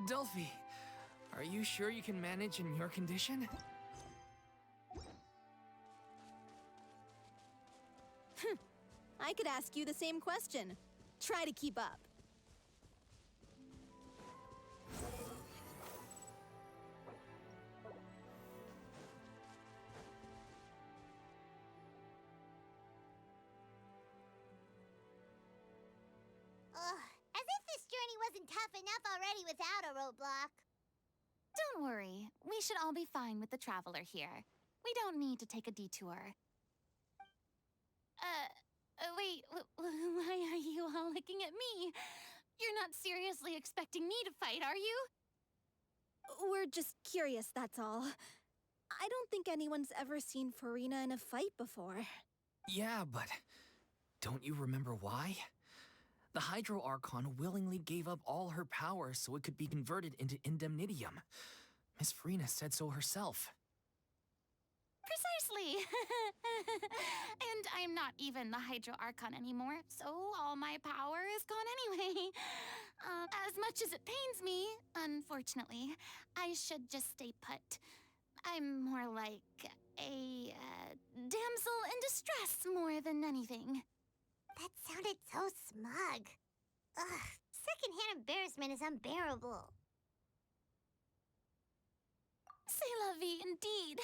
Delphi, are you sure you can manage in your condition? I could ask you the same question. Try to keep up. As if this journey wasn't tough enough already without a roadblock. Don't worry. We should all be fine with the traveler here. We don't need to take a detour. Wait, why are you all looking at me? You're not seriously expecting me to fight, are you? We're just curious, that's all. I don't think anyone's ever seen Furina in a fight before. Yeah, but don't you remember why? The Hydro Archon willingly gave up all her power so it could be converted into indemnitium. Miss Furina said so herself. Precisely! And I'm not even the Hydro Archon anymore, so all my power is gone anyway. As much as it pains me, unfortunately, I should just stay put. I'm more like a damsel in distress more than anything. That sounded so smug. Ugh, secondhand embarrassment is unbearable. C'est la vie indeed.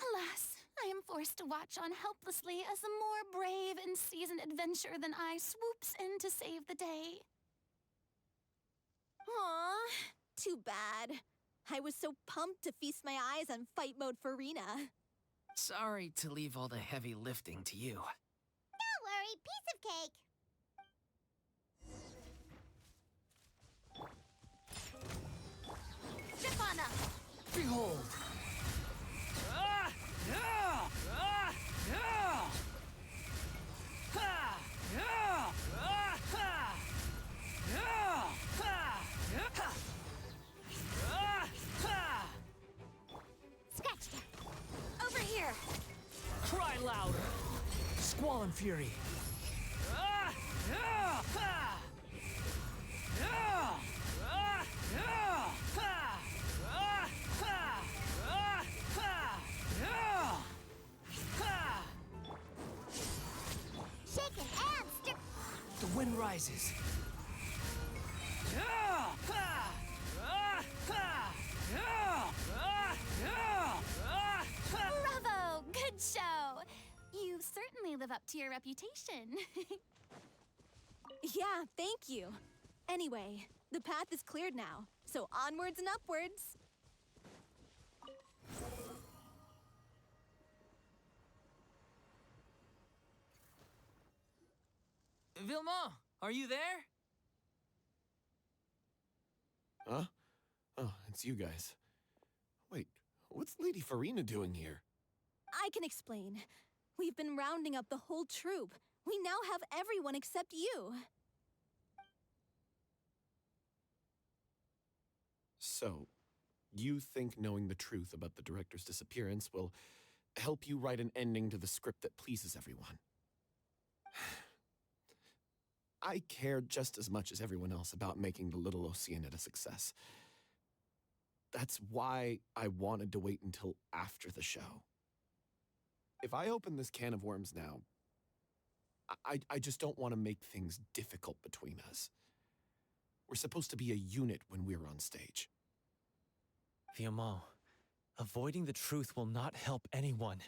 Alas, I am forced to watch on helplessly as a more brave and seasoned adventurer than I swoops in to save the day. Aw, too bad. I was so pumped to feast my eyes on fight mode Furina. Sorry to leave all the heavy lifting to you. Don't worry, piece of cake. Ship on up! Behold! Scratch that. Over here! Cry louder! Squall and Fury! Shaken and stir. The wind rises. Bravo! Good show! You certainly live up to your reputation. Yeah, thank you. Anyway, the path is cleared now, so onwards and upwards. Vilma, are you there? Huh? Oh, it's you guys. Wait, what's Lady Furina doing here? I can explain. We've been rounding up the whole troop. We now have everyone except you. So, you think knowing the truth about the director's disappearance will help you write an ending to the script that pleases everyone? I care just as much as everyone else about making the little Oceanid a success. That's why I wanted to wait until after the show. If I open this can of worms now, I just don't want to make things difficult between us. We're supposed to be a unit when we're on stage. Vilma, avoiding the truth will not help anyone.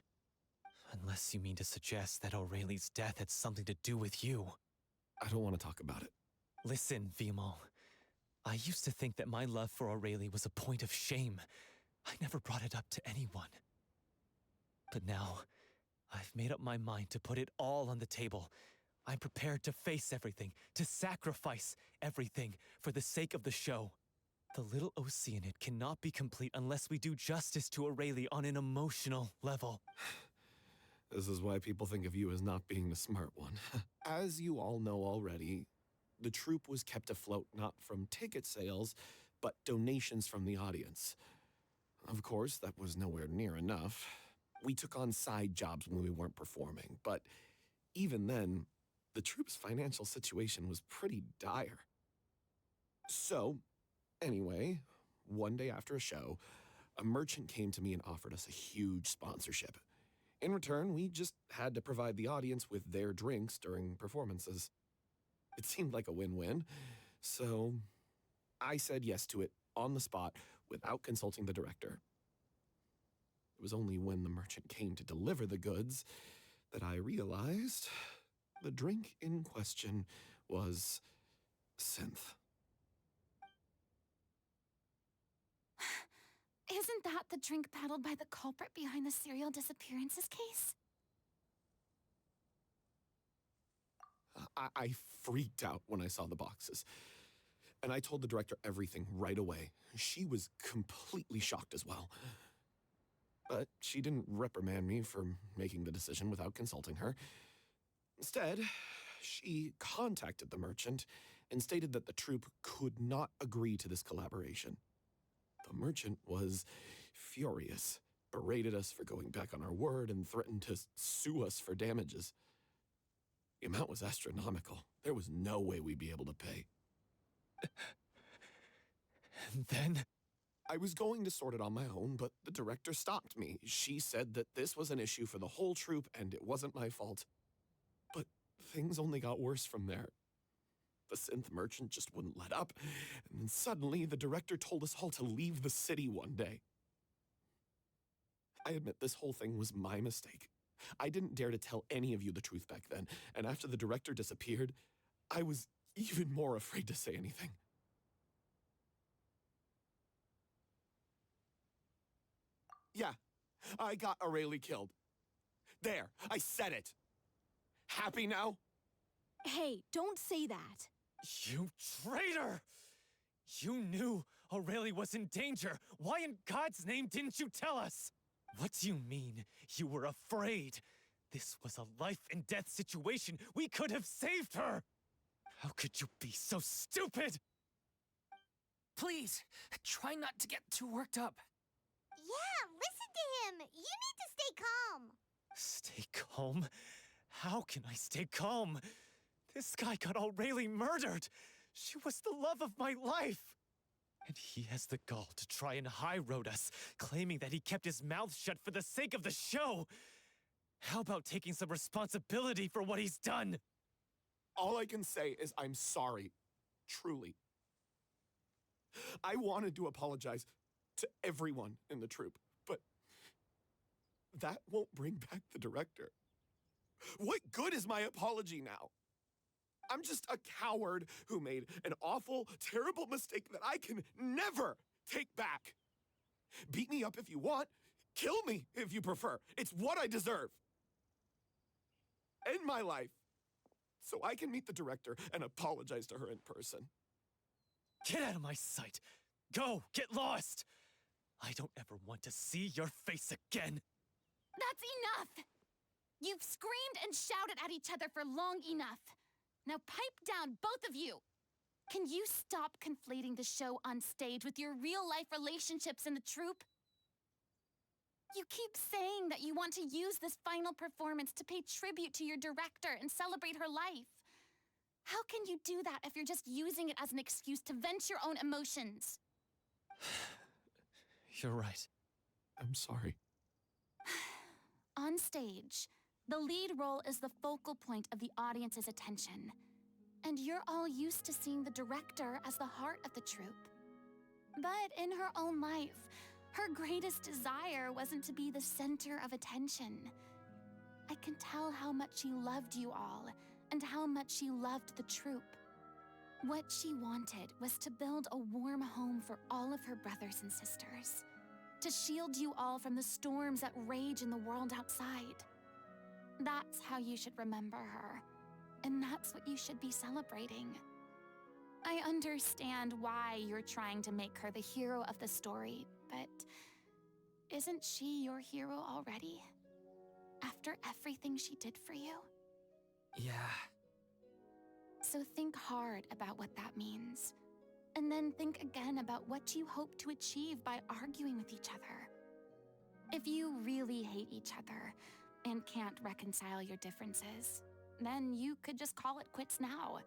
Unless you mean to suggest that Aurelie's death had something to do with you. I don't want to talk about it. Listen, Vilma. I used to think that my love for Aurelie was a point of shame. I never brought it up to anyone. But now, I've made up my mind to put it all on the table. I'm prepared to face everything, to sacrifice everything for the sake of the show. The little Oceanid cannot be complete unless we do justice to Aurelie on an emotional level. This is why people think of you as not being the smart one. As you all know already, the troupe was kept afloat not from ticket sales, but donations from the audience. Of course, that was nowhere near enough. We took on side jobs when we weren't performing, but even then, the troupe's financial situation was pretty dire. So, Anyway, one day after a show, a merchant came to me and offered us a huge sponsorship. In return, we just had to provide the audience with their drinks during performances. It seemed like a win-win, so I said yes to it on the spot without consulting the director. It was only when the merchant came to deliver the goods that I realized the drink in question was synth. Isn't that the drink peddled by the culprit behind the serial disappearances case? I freaked out when I saw the boxes. And I told the director everything right away. She was completely shocked as well. But she didn't reprimand me for making the decision without consulting her. Instead, she contacted the merchant and stated that the troupe could not agree to this collaboration. The merchant was furious, berated us for going back on our word, and threatened to sue us for damages. The amount was astronomical. There was no way we'd be able to pay. And then? I was going to sort it on my own, but the director stopped me. She said that this was an issue for the whole troupe and it wasn't my fault. But things only got worse from there. The synth merchant just wouldn't let up, and then suddenly the director told us all to leave the city one day. I admit this whole thing was my mistake. I didn't dare to tell any of you the truth back then, and after the director disappeared, I was even more afraid to say anything. Yeah, I got Aurelie killed. There, I said it. Happy now? Hey, don't say that. You traitor! You knew Aurelie was in danger. Why in God's name didn't you tell us? What do you mean, you were afraid? This was a life and death situation. We could have saved her! How could you be so stupid? Please, try not to get too worked up. Yeah, listen to him. You need to stay calm. Stay calm? How can I stay calm? This guy got Aurelie murdered. She was the love of my life. And he has the gall to try and high-road us, claiming that he kept his mouth shut for the sake of the show. How about taking some responsibility for what he's done? All I can say is I'm sorry. Truly. I wanted to apologize to everyone in the troupe, but that won't bring back the director. What good is my apology now? I'm just a coward who made an awful, terrible mistake that I can never take back. Beat me up if you want. Kill me if you prefer. It's what I deserve. End my life so I can meet the director and apologize to her in person. Get out of my sight. Go, get lost. I don't ever want to see your face again. That's enough! You've screamed and shouted at each other for long enough. Now pipe down, both of you! Can you stop conflating the show on stage with your real-life relationships in the troupe? You keep saying that you want to use this final performance to pay tribute to your director and celebrate her life. How can you do that if you're just using it as an excuse to vent your own emotions? You're right. I'm sorry. On stage, the lead role is the focal point of the audience's attention. And you're all used to seeing the director as the heart of the troupe. But in her own life, her greatest desire wasn't to be the center of attention. I can tell how much she loved you all, and how much she loved the troupe. What she wanted was to build a warm home for all of her brothers and sisters, to shield you all from the storms that rage in the world outside. That's how you should remember her, and that's what you should be celebrating. I understand why you're trying to make her the hero of the story, but isn't she your hero already? After everything she did for you? Yeah. So think hard about what that means. And then think again about what you hope to achieve by arguing with each other. If you really hate each other and can't reconcile your differences, then you could just call it quits now.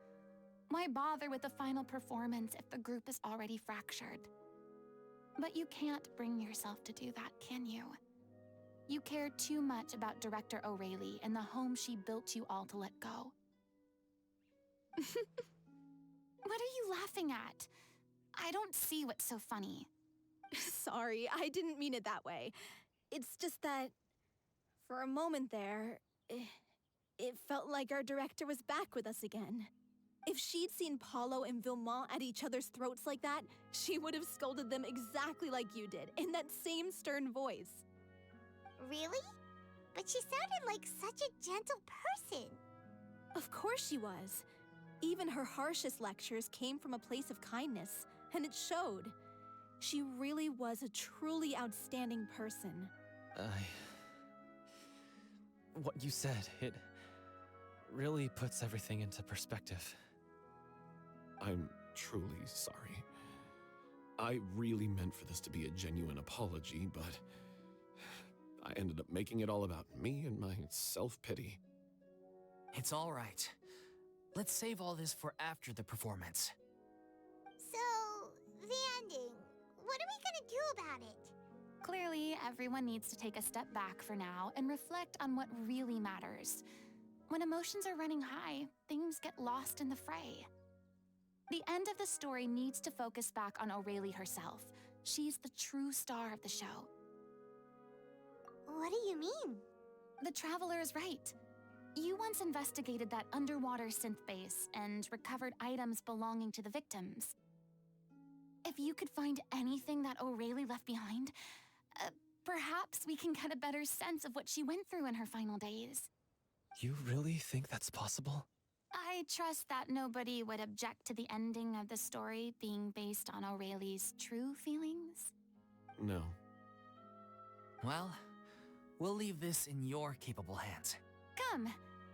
Why bother with the final performance if the group is already fractured? But you can't bring yourself to do that, can you? You care too much about Director O'Reilly and the home she built you all to let go. What are you laughing at? I don't see what's so funny. Sorry, I didn't mean it that way. It's just that, for a moment there, it felt like our director was back with us again. If she'd seen Paulo and Vilmont at each other's throats like that, she would have scolded them exactly like you did, in that same stern voice. Really? But she sounded like such a gentle person. Of course she was. Even her harshest lectures came from a place of kindness, and it showed. She really was a truly outstanding person. What you said, it really puts everything into perspective. I'm truly sorry. I really meant for this to be a genuine apology, but I ended up making it all about me and my self-pity. It's all right. Let's save all this for after the performance. So, the ending. What are we gonna do about it? Clearly, everyone needs to take a step back for now and reflect on what really matters. When emotions are running high, things get lost in the fray. The end of the story needs to focus back on O'Reilly herself. She's the true star of the show. What do you mean? The Traveler is right. You once investigated that underwater synth base and recovered items belonging to the victims. If you could find anything that O'Reilly left behind, perhaps we can get a better sense of what she went through in her final days. You really think that's possible? I trust that nobody would object to the ending of the story being based on O'Reilly's true feelings. No. Well, we'll leave this in your capable hands. Come,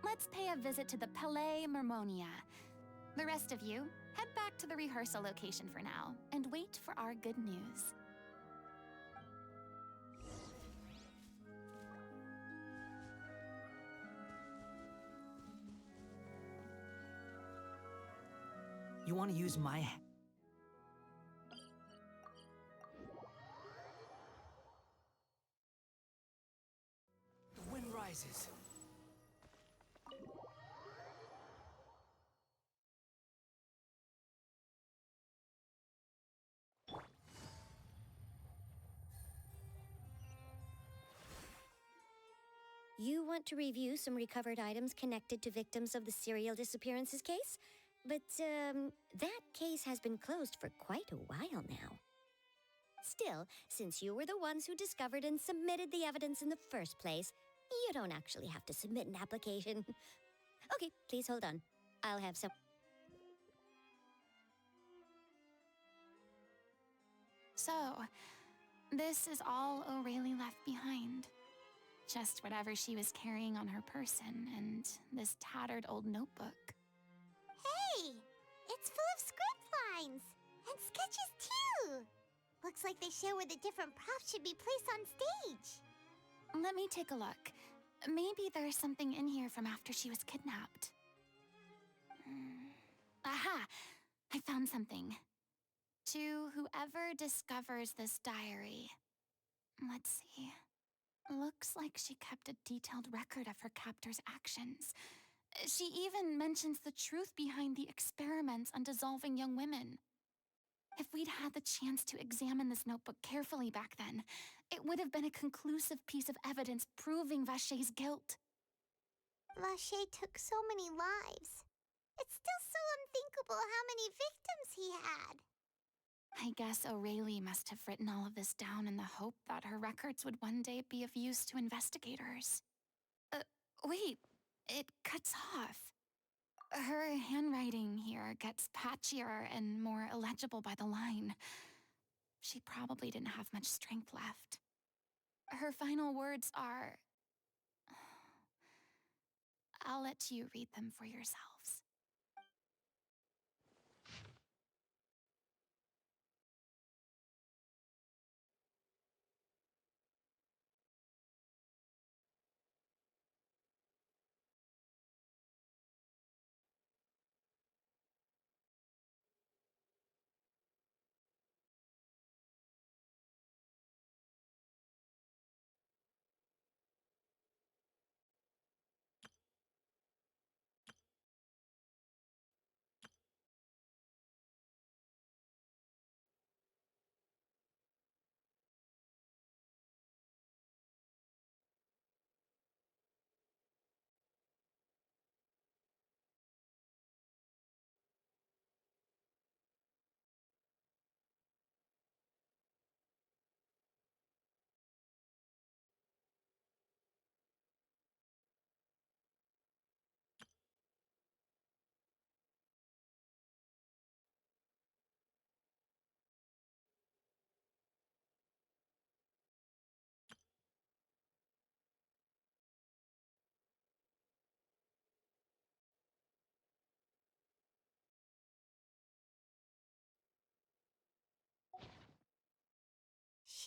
let's pay a visit to the Palais Mermonia. The rest of you, head back to the rehearsal location for now and wait for our good news. You want to use my... The wind rises. You want to review some recovered items connected to victims of the serial disappearances case? But, that case has been closed for quite a while now. Still, since you were the ones who discovered and submitted the evidence in the first place, you don't actually have to submit an application. Okay, please hold on. I'll have some... So, this is all O'Reilly left behind. Just whatever she was carrying on her person and this tattered old notebook. Hey! It's full of script lines! And sketches, too! Looks like they show where the different props should be placed on stage. Let me take a look. Maybe there's something in here from after she was kidnapped. Aha! I found something. To whoever discovers this diary. Let's see. Looks like she kept a detailed record of her captor's actions. She even mentions the truth behind the experiments on dissolving young women. If we'd had the chance to examine this notebook carefully back then, it would have been a conclusive piece of evidence proving Vachey's guilt. Vachey took so many lives. It's still so unthinkable how many victims he had. I guess O'Reilly must have written all of this down in the hope that her records would one day be of use to investigators. Wait, it cuts off. Her handwriting here gets patchier and more illegible by the line. She probably didn't have much strength left. Her final words are... I'll let you read them for yourselves.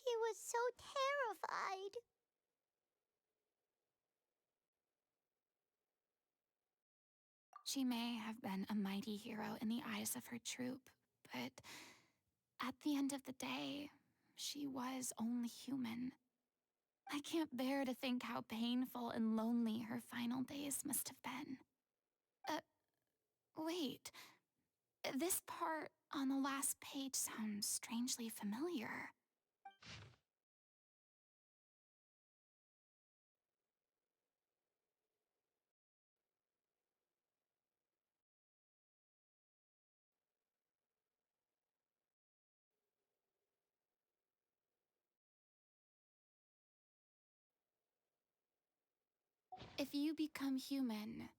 He was so terrified. She may have been a mighty hero in the eyes of her troop, but at the end of the day, she was only human. I can't bear to think how painful and lonely her final days must have been. Wait. This part on the last page sounds strangely familiar. If you become human,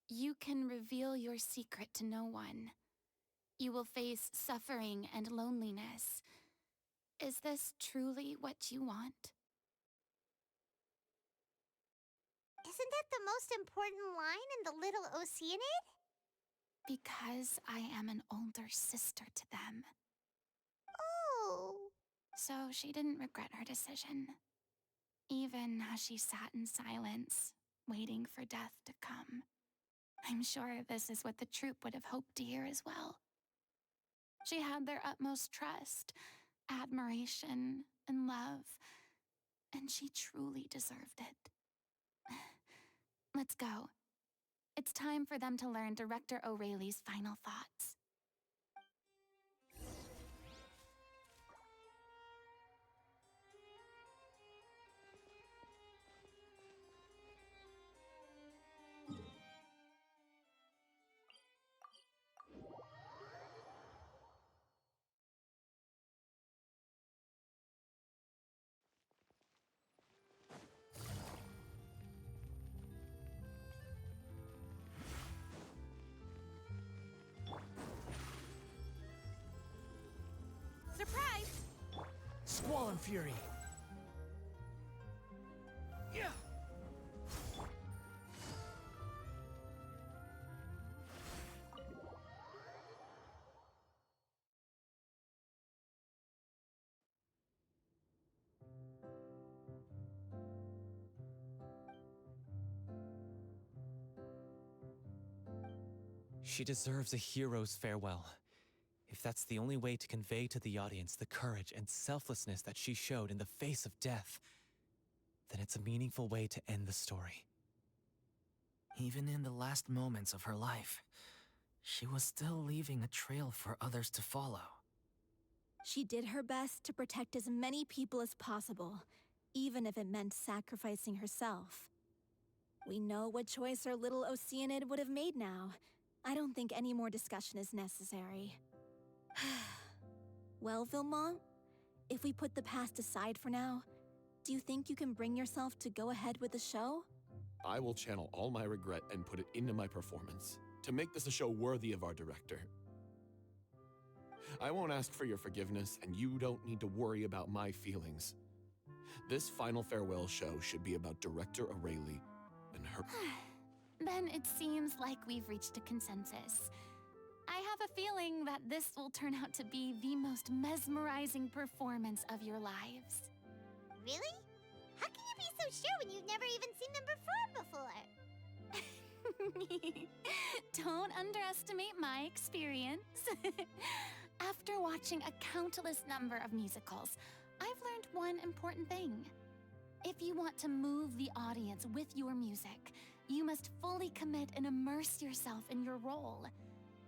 you can reveal your secret to no one. You will face suffering and loneliness. Is this truly what you want? Isn't that the most important line in the Little Oceanid? Because I am an older sister to them. Oh. So she didn't regret her decision. Even as she sat in silence, waiting for death to come. I'm sure this is what the troupe would have hoped to hear as well. She had their utmost trust, admiration, and love, and she truly deserved it. Let's go. It's time for them to learn Director O'Reilly's final thoughts. Surprise! Squall and Fury. Yeah. She deserves a hero's farewell. If that's the only way to convey to the audience the courage and selflessness that she showed in the face of death, then it's a meaningful way to end the story. Even in the last moments of her life, she was still leaving a trail for others to follow. She did her best to protect as many people as possible, even if it meant sacrificing herself. We know what choice our little Oceanid would have made now. I don't think any more discussion is necessary. Well, Vilmont, if we put the past aside for now, do you think you can bring yourself to go ahead with the show? I will channel all my regret and put it into my performance to make this a show worthy of our director. I won't ask for your forgiveness, and you don't need to worry about my feelings. This final farewell show should be about Director O'Reilly and her. Then it seems like we've reached a consensus. I have a feeling that this will turn out to be the most mesmerizing performance of your lives. Really? How can you be so sure when you've never even seen them perform before? Don't underestimate my experience. After watching a countless number of musicals, I've learned one important thing. If you want to move the audience with your music, you must fully commit and immerse yourself in your role,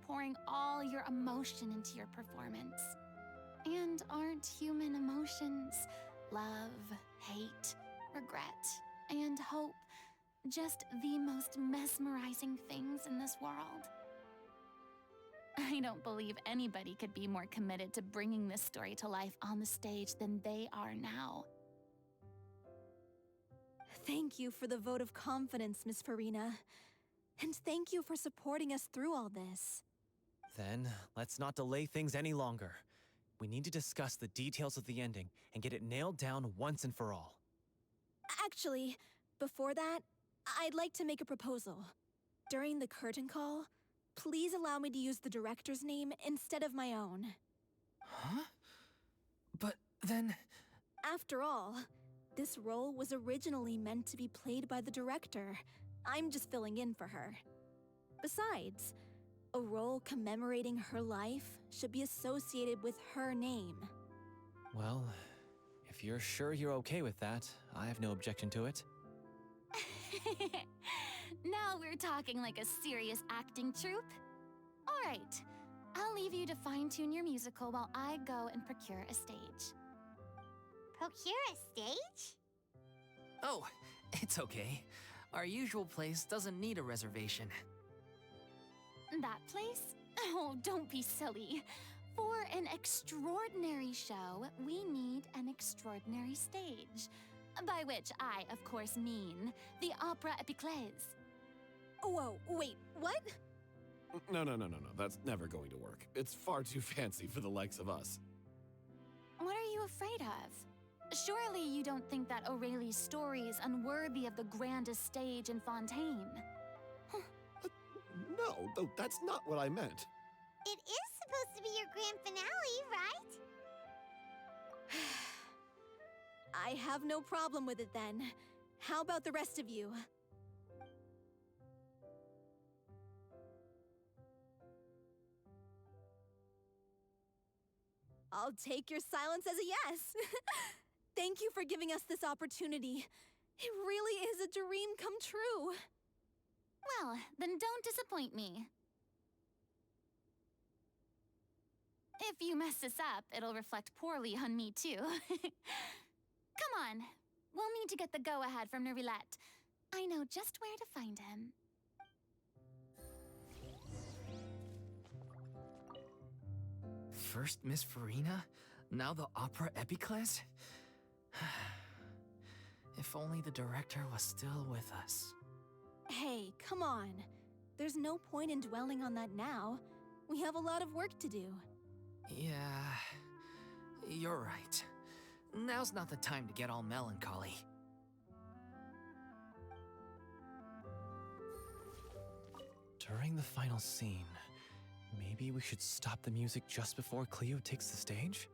pouring all your emotion into your performance. And aren't human emotions, love, hate, regret, and hope, just the most mesmerizing things in this world? I don't believe anybody could be more committed to bringing this story to life on the stage than they are now. Thank you for the vote of confidence, Miss Furina. And thank you for supporting us through all this. Then, let's not delay things any longer. We need to discuss the details of the ending and get it nailed down once and for all. Actually, before that, I'd like to make a proposal. During the curtain call, please allow me to use the director's name instead of my own. Huh? But then... After all, this role was originally meant to be played by the director. I'm just filling in for her. Besides, a role commemorating her life should be associated with her name. Well, if you're sure you're okay with that, I have no objection to it. Now we're talking like a serious acting troupe. All right, I'll leave you to fine-tune your musical while I go and procure a stage. Procure a stage? Oh, it's okay. Our usual place doesn't need a reservation. That place? Oh, don't be silly. For an extraordinary show, we need an extraordinary stage. By which I, of course, mean the Opera Epiclese. Whoa, wait, what? No. That's never going to work. It's far too fancy for the likes of us. What are you afraid of? Surely you don't think that Aurelie's story is unworthy of the grandest stage in Fontaine. No, that's not what I meant. It is supposed to be your grand finale, right? I have no problem with it then. How about the rest of you? I'll take your silence as a yes. Thank you for giving us this opportunity. It really is a dream come true. Well, then don't disappoint me. If you mess this up, it'll reflect poorly on me too. Come on, we'll need to get the go-ahead from Nervilette. I know just where to find him. First Miss Furina, now the Opera Epiclese? If only the director was still with us. Hey, come on. There's no point in dwelling on that now. We have a lot of work to do. Yeah, you're right. Now's not the time to get all melancholy. During the final scene, maybe we should stop the music just before Cleo takes the stage?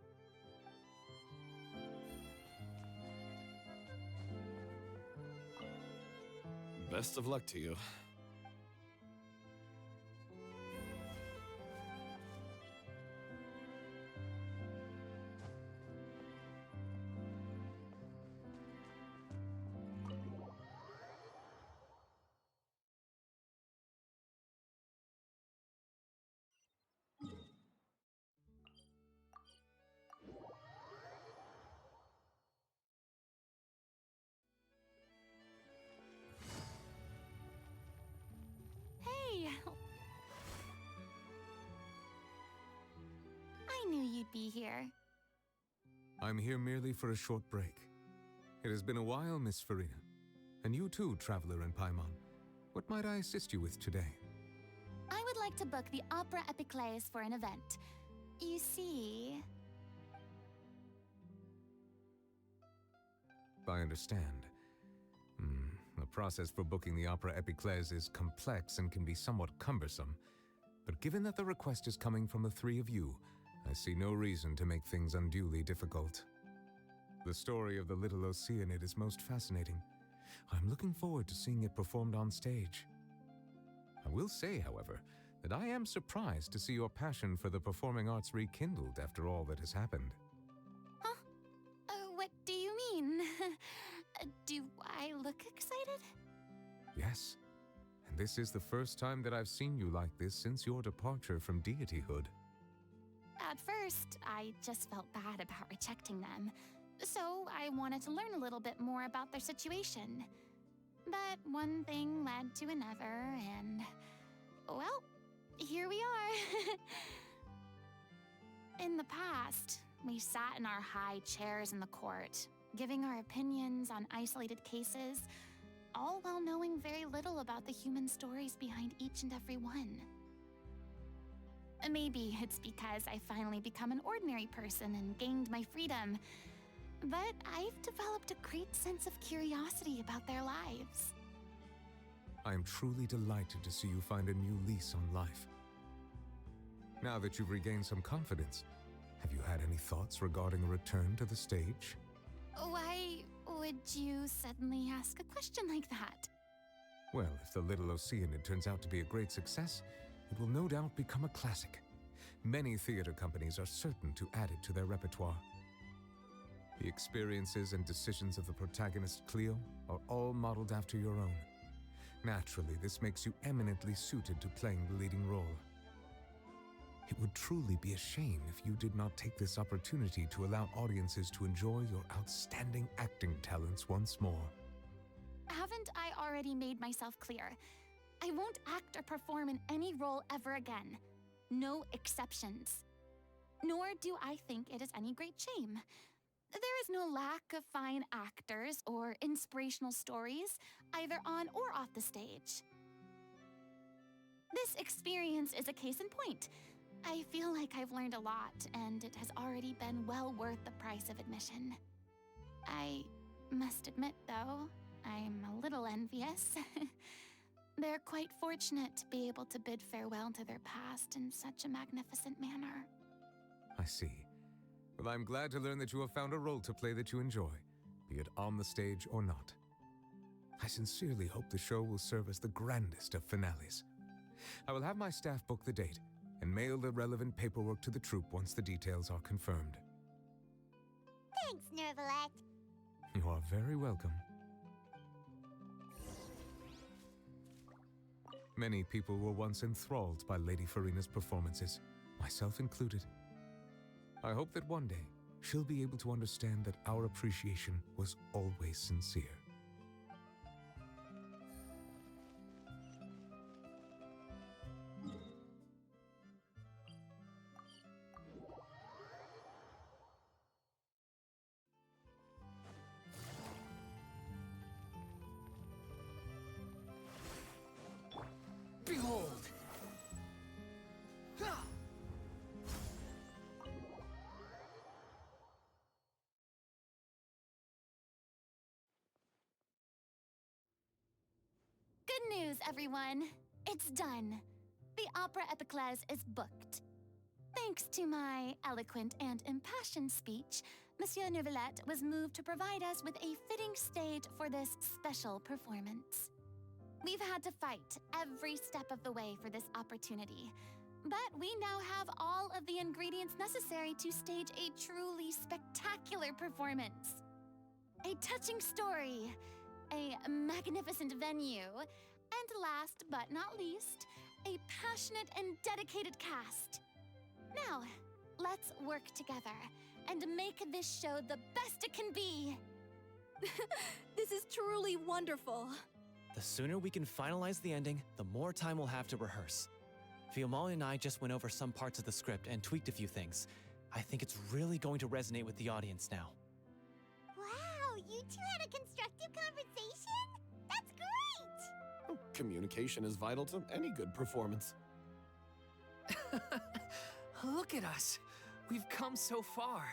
Best of luck to you. Hey! I knew you'd be here. I'm here merely for a short break. It has been a while, Miss Furina. And you too, traveler in Paimon. What might I assist you with today? I would like to book the Opera Epiclese for an event. You see... I understand. The process for booking the Opera Epiclese is complex and can be somewhat cumbersome. But given that the request is coming from the three of you, I see no reason to make things unduly difficult. The story of the little Oceanid is most fascinating. I'm looking forward to seeing it performed on stage. I will say, however, that I am surprised to see your passion for the performing arts rekindled after all that has happened. Huh? What do you mean? Do I look excited? Yes, and this is the first time that I've seen you like this since your departure from deityhood. At first, I just felt bad about rejecting them. So I wanted to learn a little bit more about their situation. But one thing led to another, and... well, here we are. In the past, we sat in our high chairs in the court, giving our opinions on isolated cases, all while knowing very little about the human stories behind each and every one. Maybe it's because I finally become an ordinary person and gained my freedom, but I've developed a great sense of curiosity about their lives. I am truly delighted to see you find a new lease on life. Now that you've regained some confidence, have you had any thoughts regarding a return to the stage? Why would you suddenly ask a question like that? Well, if the Little Oceanid turns out to be a great success, it will no doubt become a classic. Many theater companies are certain to add it to their repertoire. The experiences and decisions of the protagonist, Cleo, are all modeled after your own. Naturally, this makes you eminently suited to playing the leading role. It would truly be a shame if you did not take this opportunity to allow audiences to enjoy your outstanding acting talents once more. Haven't I already made myself clear? I won't act or perform in any role ever again. No exceptions. Nor do I think it is any great shame. There is no lack of fine actors or inspirational stories, either on or off the stage. This experience is a case in point. I feel like I've learned a lot, and it has already been well worth the price of admission. I must admit, though, I'm a little envious. They're quite fortunate to be able to bid farewell to their past in such a magnificent manner. I see. Well, I'm glad to learn that you have found a role to play that you enjoy, be it on the stage or not. I sincerely hope the show will serve as the grandest of finales. I will have my staff book the date and mail the relevant paperwork to the troupe once the details are confirmed. Thanks, Nervalette. You are very welcome. Many people were once enthralled by Lady Furina's performances, myself included. I hope that one day she'll be able to understand that our appreciation was always sincere. Behold! Good news, everyone. It's done. The Opera Epiclese is booked. Thanks to my eloquent and impassioned speech, Monsieur Neuvillette was moved to provide us with a fitting stage for this special performance. We've had to fight every step of the way for this opportunity, but we now have all of the ingredients necessary to stage a truly spectacular performance. A touching story, a magnificent venue, and last but not least, a passionate and dedicated cast. Now, let's work together and make this show the best it can be. This is truly wonderful. The sooner we can finalize the ending, the more time we'll have to rehearse. Fiamma and I just went over some parts of the script and tweaked a few things. I think it's really going to resonate with the audience now. Wow, you two had a constructive conversation? That's great! Oh, communication is vital to any good performance. Look at us. We've come so far.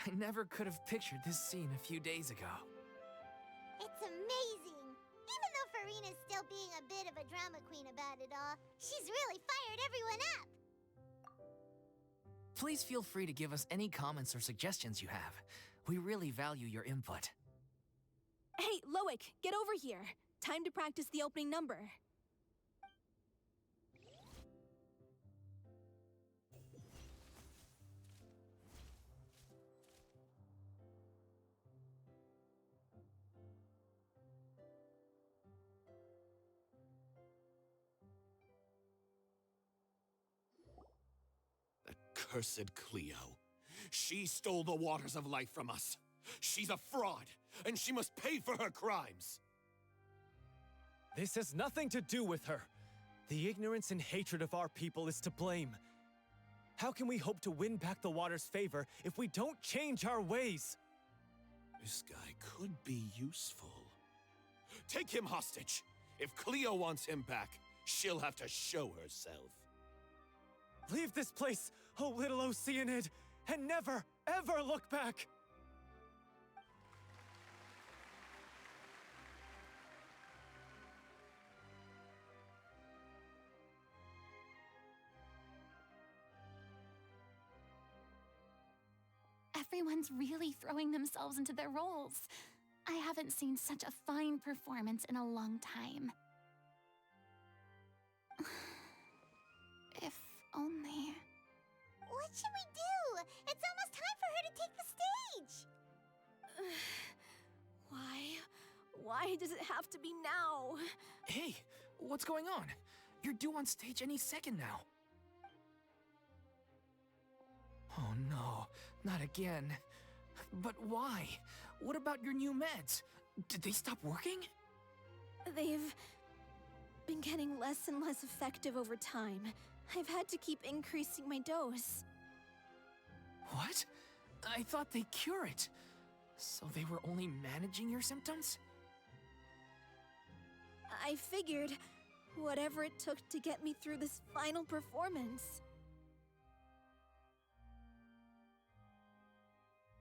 I never could have pictured this scene a few days ago. It's amazing! Even though Furina's still being a bit of a drama queen about it all, she's really fired everyone up! Please feel free to give us any comments or suggestions you have. We really value your input. Hey, Loic, get over here. Time to practice the opening number. Cursed Cleo. She stole the waters of life from us. She's a fraud, and she must pay for her crimes. This has nothing to do with her. The ignorance and hatred of our people is to blame. How can we hope to win back the water's favor if we don't change our ways? This guy could be useful. Take him hostage. If Cleo wants him back, she'll have to show herself. Leave this place, oh little Oceanid, and never, ever look back! Everyone's really throwing themselves into their roles. I haven't seen such a fine performance in a long time. If only... What should we do? It's almost time for her to take the stage! Why does it have to be now? Hey, what's going on? You're due on stage any second now. Oh no, not again. But why? What about your new meds? Did they stop working? They've been getting less and less effective over time. I've had to keep increasing my dose. What? I thought they cure it. So they were only managing your symptoms? I figured whatever it took to get me through this final performance.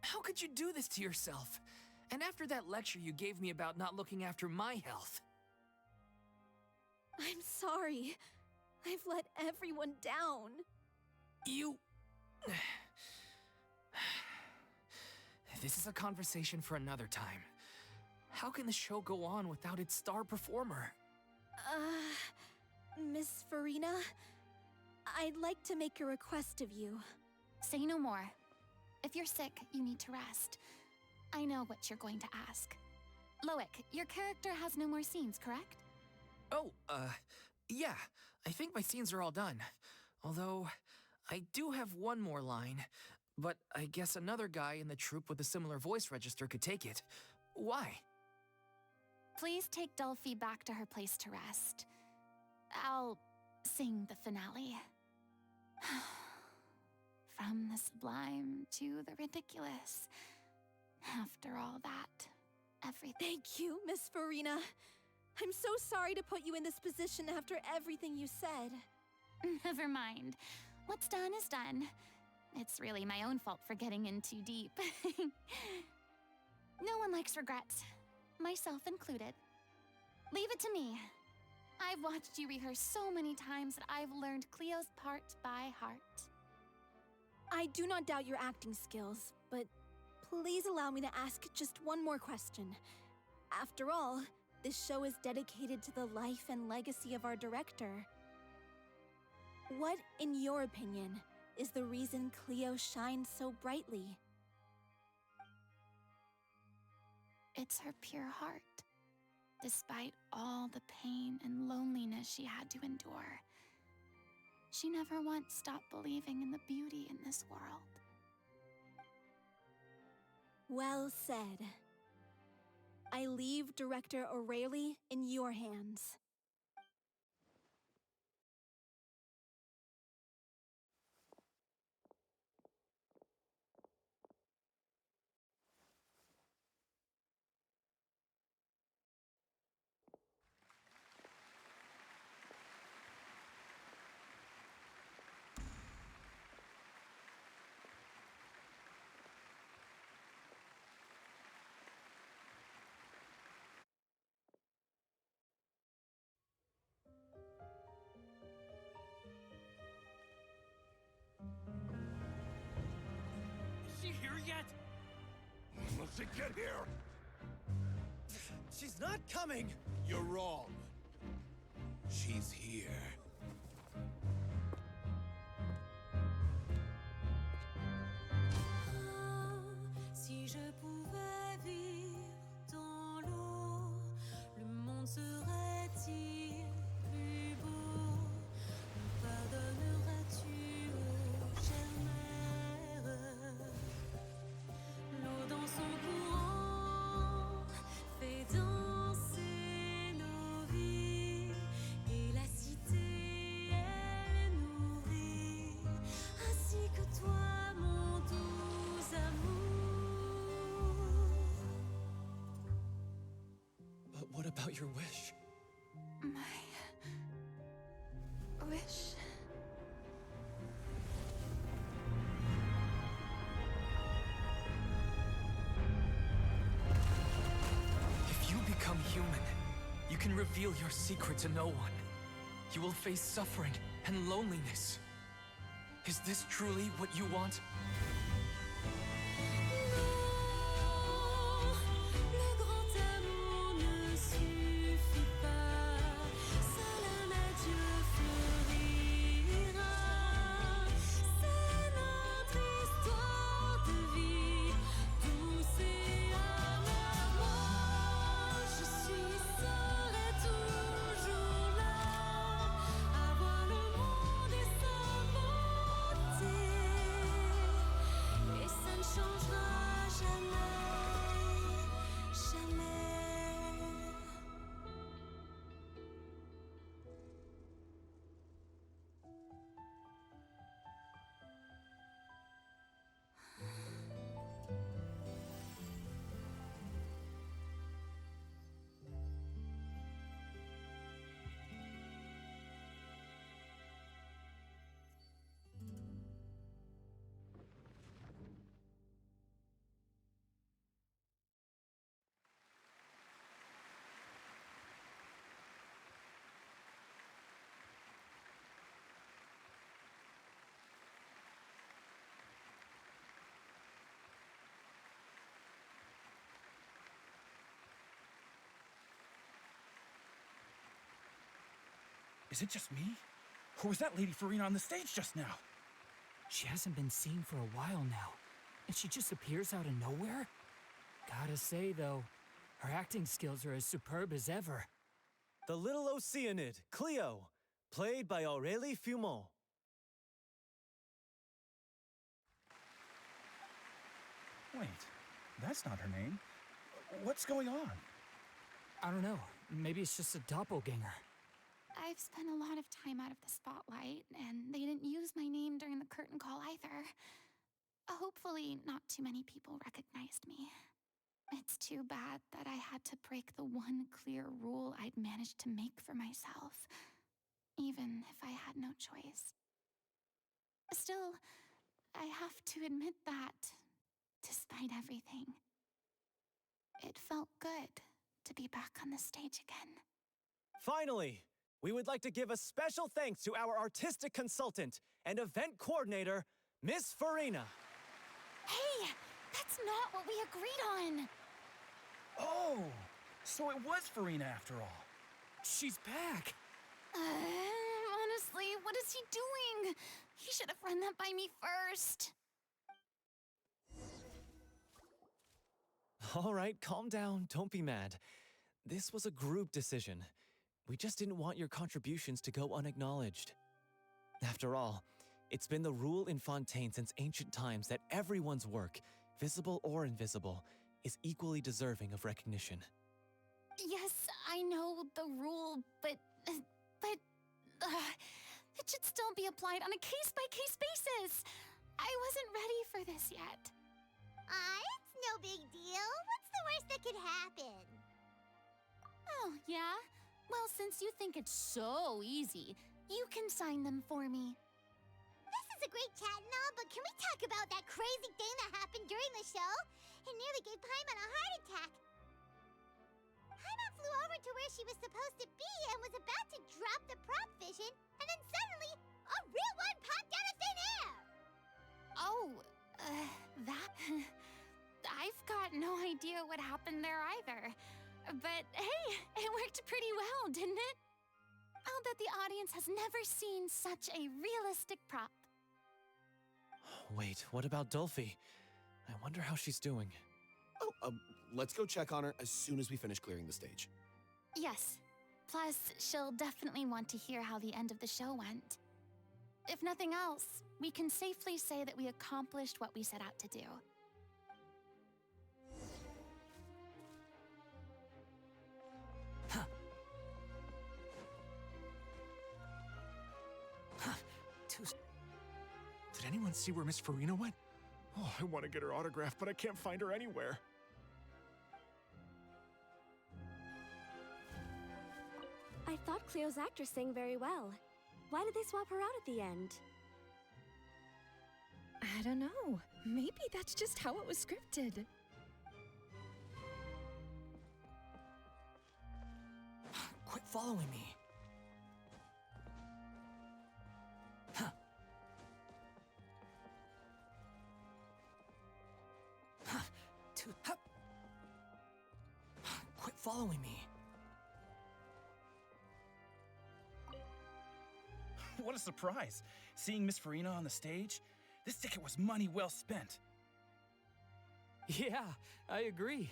How could you do this to yourself? And after that lecture you gave me about not looking after my health. I'm sorry. I've let everyone down. You... This is a conversation for another time. How can the show go on without its star performer? Miss Furina, I'd like to make a request of you. Say no more. If you're sick, you need to rest. I know what you're going to ask. Loic, your character has no more scenes, correct? Oh, yeah. I think my scenes are all done. Although, I do have one more line. But I guess another guy in the troupe with a similar voice register could take it. Why? Please take Delphi back to her place to rest. I'll sing the finale. From the sublime to the ridiculous. After all that, everything... Thank you, Miss Furina. I'm so sorry to put you in this position after everything you said. Never mind. What's done is done. It's really my own fault for getting in too deep. No one likes regrets, myself included. Leave it to me. I've watched you rehearse so many times that I've learned Cleo's part by heart. I do not doubt your acting skills, but please allow me to ask just one more question. After all, this show is dedicated to the life and legacy of our director. What, in your opinion, is the reason Cleo shines so brightly? It's her pure heart. Despite all the pain and loneliness she had to endure, she never once stopped believing in the beauty in this world. Well said. I leave Director O'Reilly in your hands. Is she here yet? Let's get here! She's not coming! You're wrong. She's here. Si je pouvais vivre dans l'eau, le monde serait-il plus beau? Me pardonneras-tu, ô chère mère? L'eau dans son courant fait danser nos vies, et la cité elle nourrit, ainsi que toi, mon doux amour. But what about your wish? My wish. If you become human, you can reveal your secret to no one. You will face suffering and loneliness. Is this truly what you want? Is it just me? Or was that Lady Furinu on the stage just now? She hasn't been seen for a while now, and she just appears out of nowhere? Gotta say, though, her acting skills are as superb as ever. The little Oceanid, Cleo, played by Aurélie Fumont. Wait, that's not her name. What's going on? I don't know. Maybe it's just a doppelganger. I've spent a lot of time out of the spotlight, and they didn't use my name during the curtain call either. Hopefully, not too many people recognized me. It's too bad that I had to break the one clear rule I'd managed to make for myself, even if I had no choice. Still, I have to admit that, despite everything, it felt good to be back on the stage again. Finally, we would like to give a special thanks to our artistic consultant and event coordinator, Miss Furinu. Hey, that's not what we agreed on. Oh, so it was Furinu after all. She's back! Honestly, what is he doing? He should have run that by me first. All right, calm down, don't be mad. This was a group decision. We just didn't want your contributions to go unacknowledged. After all, it's been the rule in Fontaine since ancient times that everyone's work, visible or invisible, is equally deserving of recognition. Yes, I know the rule, but it should still be applied on a case-by-case basis. I wasn't ready for this yet. It's no big deal. What's the worst that could happen? Oh, yeah? Well, since you think it's so easy, you can sign them for me. This is a great chat and all, but can we talk about that crazy thing that happened during the show? It nearly gave Paimon a heart attack. Paimon flew over to where she was supposed to be and was about to drop the prop vision, and then suddenly, a real one popped out of thin air! Oh, that... I've got no idea what happened there either. But hey, it worked pretty well, didn't it? I'll bet the audience has never seen such a realistic prop. Wait, what about Dolphy? I wonder how she's doing. Oh, let's go check on her as soon as we finish clearing the stage. Yes. Plus, she'll definitely want to hear how the end of the show went. If nothing else, we can safely say that we accomplished what we set out to do. Did anyone see where Miss Furinu went? Oh, I want to get her autograph, but I can't find her anywhere. I thought Cleo's actor sang very well. Why did they swap her out at the end? I don't know. Maybe that's just how it was scripted. Quit following me. Quit following me. What a surprise, seeing Miss Furinu on the stage. This ticket was money well spent. Yeah, I agree.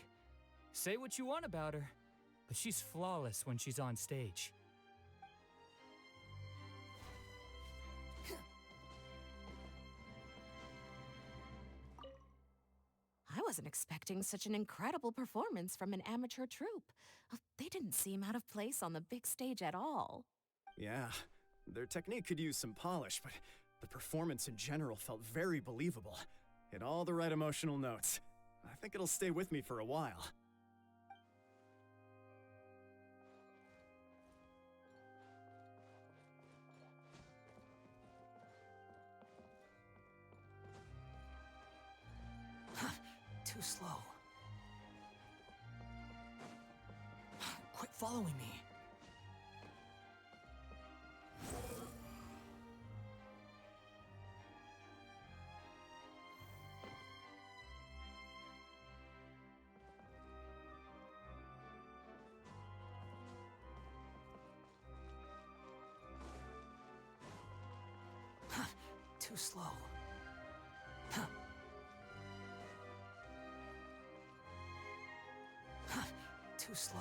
Say what you want about her, but she's flawless when she's on stage. I wasn't expecting such an incredible performance from an amateur troupe. They didn't seem out of place on the big stage at all. Yeah, their technique could use some polish, but the performance in general felt very believable. Hit all the right emotional notes. I think it'll stay with me for a while. Too slow. Quit following me. Too slow. Huh. Huh. Too slow.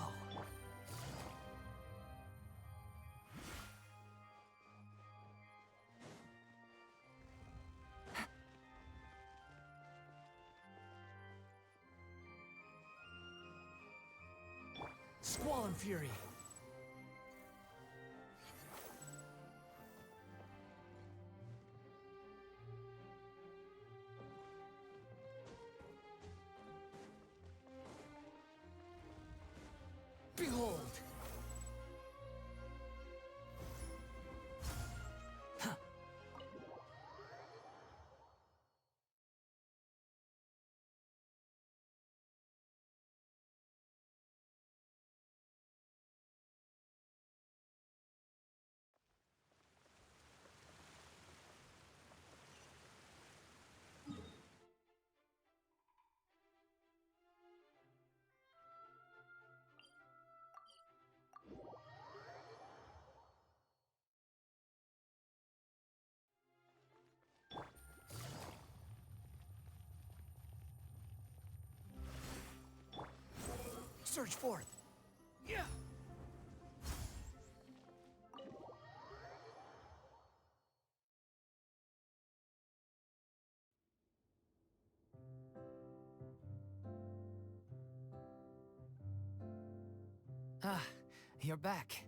Squall and Fury. Behold! Huh. Surge forth! Yeah! Ah, you're back.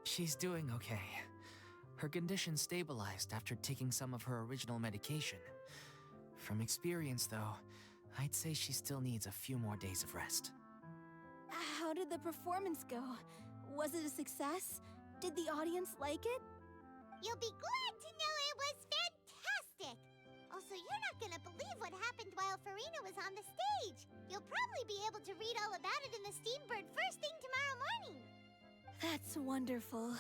She's doing okay. Her condition stabilized after taking some of her original medication. From experience, though, I'd say she still needs a few more days of rest. How did the performance go? Was it a success? Did the audience like it? You'll be glad to know it was fantastic! Also, you're not gonna believe what happened while Furinu was on the stage. You'll probably be able to read all about it in the Steambird first thing tomorrow morning. That's wonderful.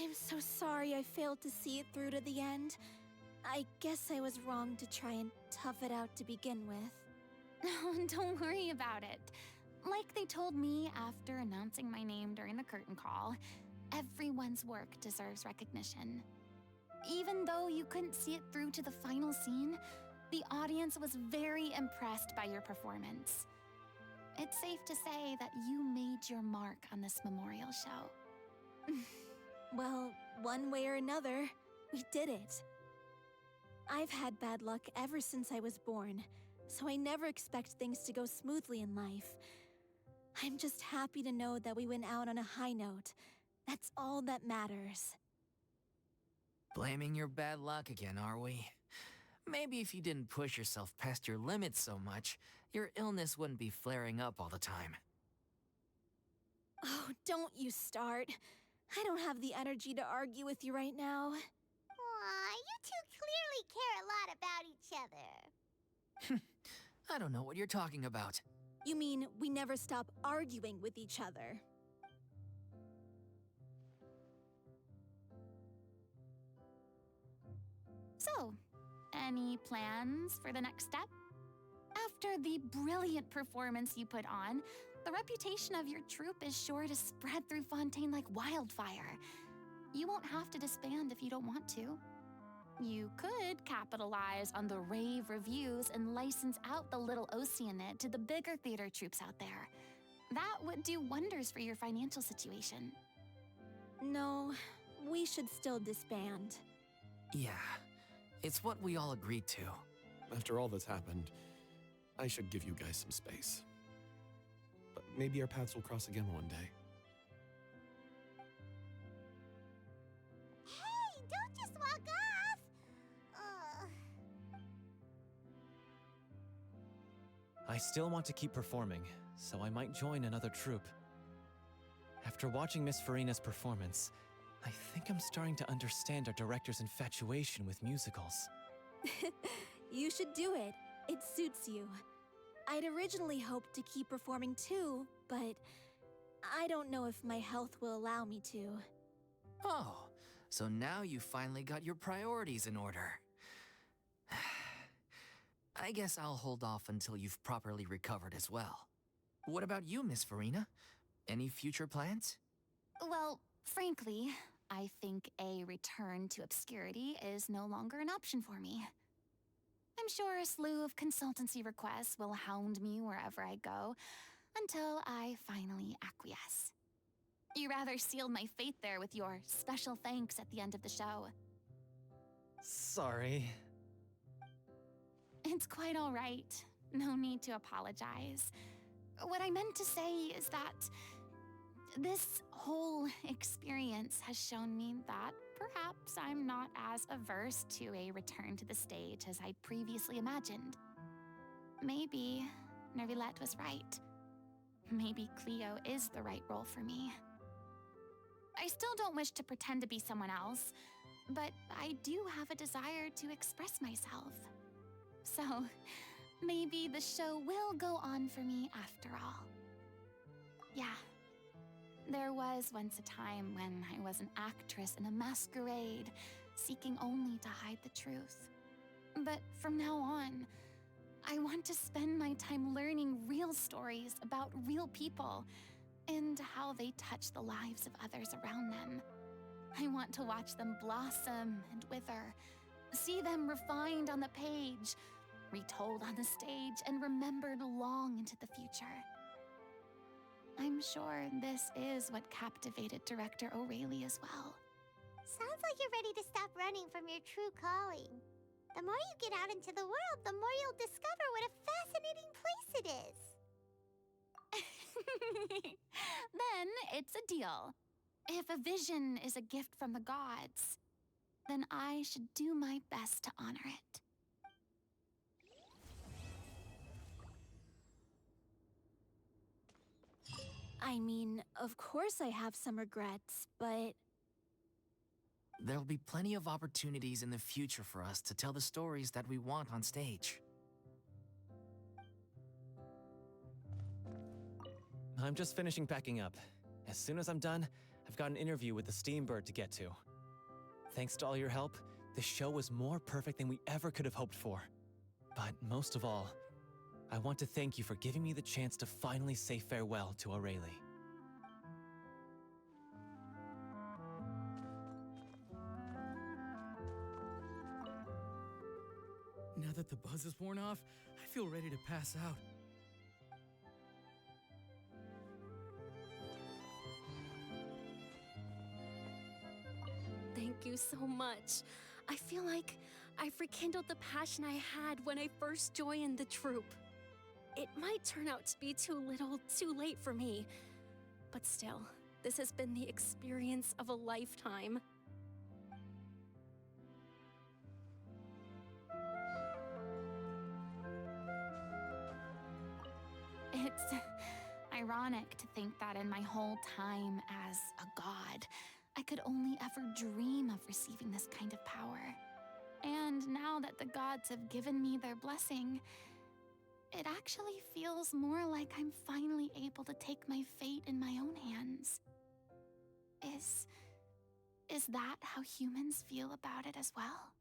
I'm so sorry I failed to see it through to the end. I guess I was wrong to try and tough it out to begin with. Oh, don't worry about it. Like they told me after announcing my name during the curtain call, everyone's work deserves recognition. Even though you couldn't see it through to the final scene, the audience was very impressed by your performance. It's safe to say that you made your mark on this memorial show. Well, one way or another, we did it. I've had bad luck ever since I was born, so I never expect things to go smoothly in life. I'm just happy to know that we went out on a high note. That's all that matters. Blaming your bad luck again, are we? Maybe if you didn't push yourself past your limits so much, your illness wouldn't be flaring up all the time. Oh, don't you start. I don't have the energy to argue with you right now. Aw, you two clearly care a lot about each other. I don't know what you're talking about. You mean we never stop arguing with each other? So, any plans for the next step? After the brilliant performance you put on, the reputation of your troupe is sure to spread through Fontaine like wildfire. You won't have to disband if you don't want to. You could capitalize on the rave reviews and license out the Little Oceanid to the bigger theater troupes out there. That would do wonders for your financial situation. No, we should still disband. Yeah, it's what we all agreed to. After all that's happened, I should give you guys some space. But maybe our paths will cross again one day. Hey, don't just walk off! I still want to keep performing, so I might join another troupe. After watching Miss Furina's performance, I think I'm starting to understand our director's infatuation with musicals. You should do it. It suits you. I'd originally hoped to keep performing too, but I don't know if my health will allow me to. Oh, so now you finally got your priorities in order. I guess I'll hold off until you've properly recovered as well. What about you, Miss Furina? Any future plans? Well, frankly, I think a return to obscurity is no longer an option for me. I'm sure a slew of consultancy requests will hound me wherever I go until I finally acquiesce. You rather sealed my fate there with your special thanks at the end of the show. Sorry. It's quite all right. No need to apologize. What I meant to say is that this whole experience has shown me that perhaps I'm not as averse to a return to the stage as I'd previously imagined. Maybe Nervilette was right. Maybe Cleo is the right role for me. I still don't wish to pretend to be someone else, but I do have a desire to express myself. So, maybe the show will go on for me after all. Yeah. There was once a time when I was an actress in a masquerade, seeking only to hide the truth. But from now on, I want to spend my time learning real stories about real people and how they touch the lives of others around them. I want to watch them blossom and wither, see them refined on the page, retold on the stage, and remembered long into the future. I'm sure this is what captivated Director O'Reilly as well. Sounds like you're ready to stop running from your true calling. The more you get out into the world, the more you'll discover what a fascinating place it is. Then it's a deal. If a vision is a gift from the gods, then I should do my best to honor it. I mean, of course I have some regrets, but There'll be plenty of opportunities in the future for us to tell the stories that we want on stage. I'm just finishing packing up. As soon as I'm done, I've got an interview with the Steambird to get to. Thanks to all your help, this show was more perfect than we ever could have hoped for. But most of all, I want to thank you for giving me the chance to finally say farewell to O'Reilly. Now that the buzz is worn off, I feel ready to pass out. Thank you so much. I feel like I've rekindled the passion I had when I first joined the troupe. It might turn out to be too little, too late for me. But still, this has been the experience of a lifetime. It's ironic to think that in my whole time as a god, I could only ever dream of receiving this kind of power. And now that the gods have given me their blessing, it actually feels more like I'm finally able to take my fate in my own hands. Is that how humans feel about it as well?